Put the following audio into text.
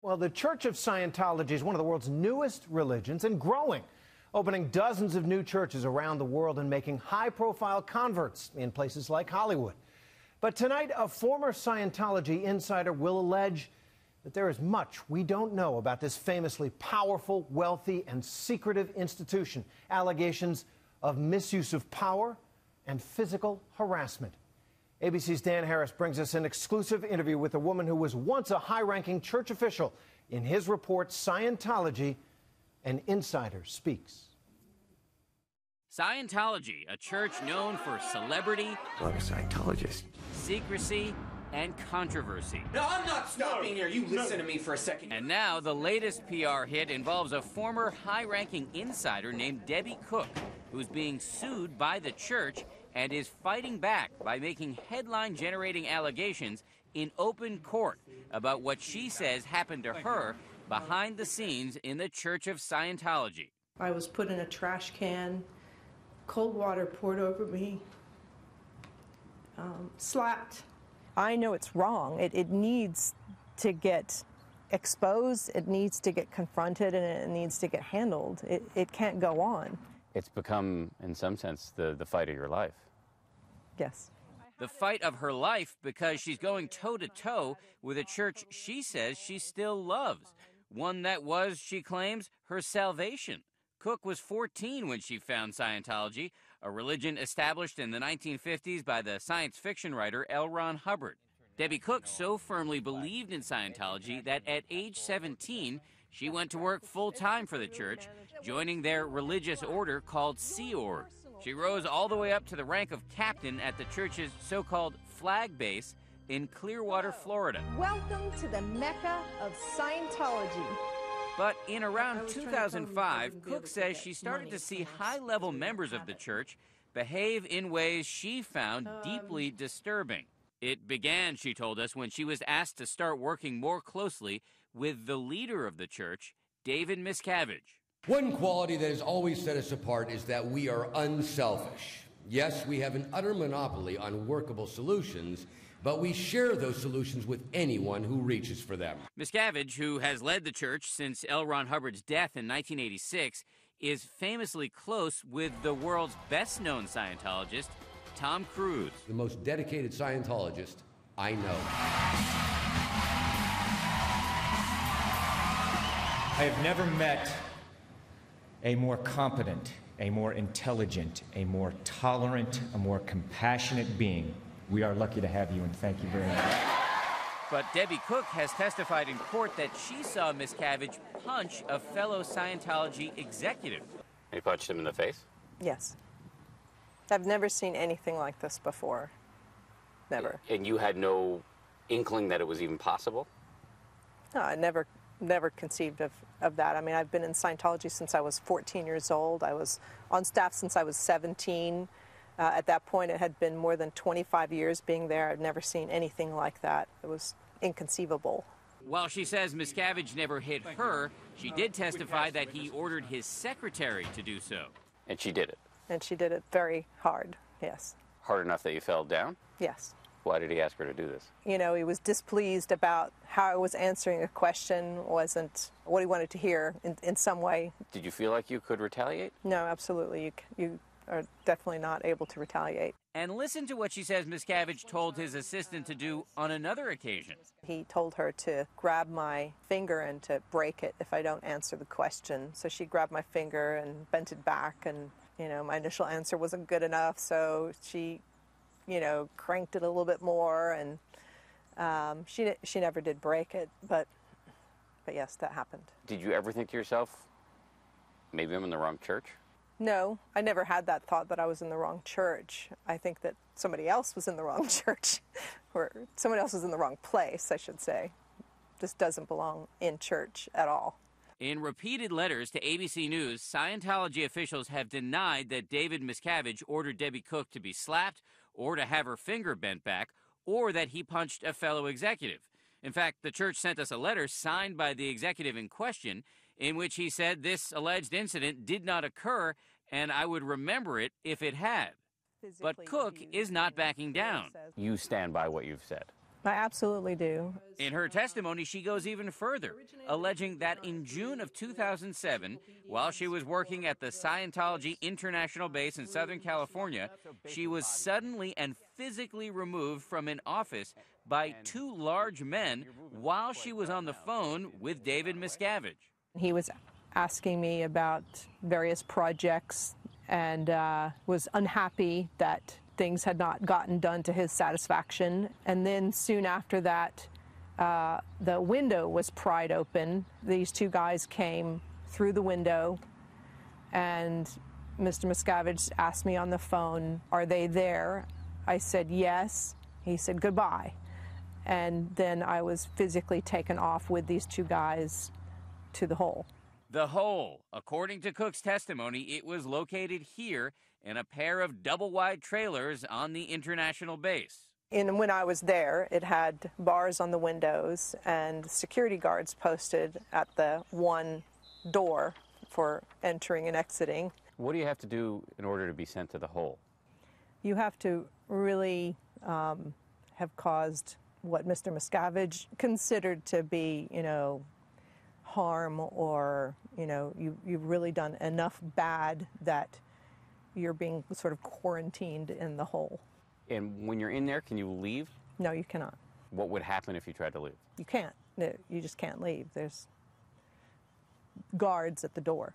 Well, the Church of Scientology is one of the world's newest religions and growing, opening dozens of new churches around the world and making high-profile converts in places like Hollywood. But tonight, a former Scientology insider will allege that there is much we don't know about this famously powerful, wealthy, and secretive institution. Allegations of misuse of power and physical harassment. ABC's Dan Harris brings us an exclusive interview with a woman who was once a high-ranking church official. In his report, Scientology, an insider speaks. Scientology, a church known for celebrity, I'm a Scientologist, secrecy, and controversy. No, I'm not stopping here. You listen to me for a second. And now the latest PR hit involves a former high-ranking insider named Debbie Cook, who's being sued by the church and is fighting back by making headline-generating allegations in open court about what she says happened to her behind the scenes in the Church of Scientology. I was put in a trash can, cold water poured over me, slapped. I know it's wrong. It needs to get exposed, it needs to get confronted, and it needs to get handled. It can't go on. It's become, in some sense, the fight of your life. Yes. The fight of her life because she's going toe-to-toe with a church she says she still loves. One that was, she claims, her salvation. Cook was 14 when she found Scientology, a religion established in the 1950s by the science fiction writer L. Ron Hubbard. Debbie Cook so firmly believed in Scientology that at age 17, she went to work full-time for the church, joining their religious order called Sea Org. She rose all the way up to the rank of captain at the church's so-called flag base in Clearwater, Florida. Welcome to the Mecca of Scientology. But in around 2005, Cook says she started to see high-level members of the church behave in ways she found deeply disturbing. It began, she told us, when she was asked to start working more closely with the leader of the church, David Miscavige. One quality that has always set us apart is that we are unselfish. Yes, we have an utter monopoly on workable solutions, but we share those solutions with anyone who reaches for them. Miscavige, who has led the church since L. Ron Hubbard's death in 1986, is famously close with the world's best-known Scientologist, Tom Cruise. The most dedicated Scientologist I know. I have never met a more competent, a more intelligent, a more tolerant, a more compassionate being. We are lucky to have you, and thank you very much. But Debbie Cook has testified in court that she saw Miscavige punch a fellow Scientology executive. He punched him in the face? Yes. I've never seen anything like this before. Never. And you had no inkling that it was even possible? No, I never conceived of that. I mean, I've been in Scientology since I was 14 years old. I was on staff since I was 17. At that point, it had been more than 25 years being there. I'd never seen anything like that. It was inconceivable. While she says Miscavige never hit her, she did testify that he ordered his secretary to do so. And she did it? And she did it very hard, yes. Hard enough that you fell down? Yes. Why did he ask her to do this? You know, he was displeased about how I was answering a question, wasn't what he wanted to hear in some way. Did you feel like you could retaliate? No, absolutely. You are definitely not able to retaliate. And listen to what she says Miscavige told his assistant to do on another occasion. He told her to grab my finger and to break it if I don't answer the question. So she grabbed my finger and bent it back, and, you know, my initial answer wasn't good enough, so she, you know, cranked it a little bit more, and she never did break it, but yes, that happened. Did you ever think to yourself, maybe I'm in the wrong church? No, I never had that thought that I was in the wrong church. I think that somebody else was in the wrong church, or someone else was in the wrong place, I should say. This doesn't belong in church at all. In repeated letters to ABC News, Scientology officials have denied that David Miscavige ordered Debbie Cook to be slapped or to have her finger bent back, or that he punched a fellow executive. In fact, the church sent us a letter signed by the executive in question in which he said this alleged incident did not occur and I would remember it if it had. But Cook is not backing down. You stand by what you've said? I absolutely do. In her testimony, she goes even further, alleging that in June of 2007, while she was working at the Scientology International Base in Southern California, she was suddenly and physically removed from an office by two large men while she was on the phone with David Miscavige. He was asking me about various projects and was unhappy that things had not gotten done to his satisfaction. And then soon after that, the window was pried open. These two guys came through the window, and Mr. Miscavige asked me on the phone, "Are they there?" I said, "Yes." He said, "Goodbye." And then I was physically taken off with these two guys to the hole. The hole. According to Cook's testimony, it was located here in a pair of double-wide trailers on the international base. And when I was there, it had bars on the windows and security guards posted at the one door for entering and exiting. What do you have to do in order to be sent to the hole? You have to really have caused what Mr. Miscavige considered to be, harm, or, you've really done enough bad that you're being sort of quarantined in the hole. And when you're in there, can you leave? No, you cannot. What would happen if you tried to leave? You can't. You just can't leave. There's guards at the door.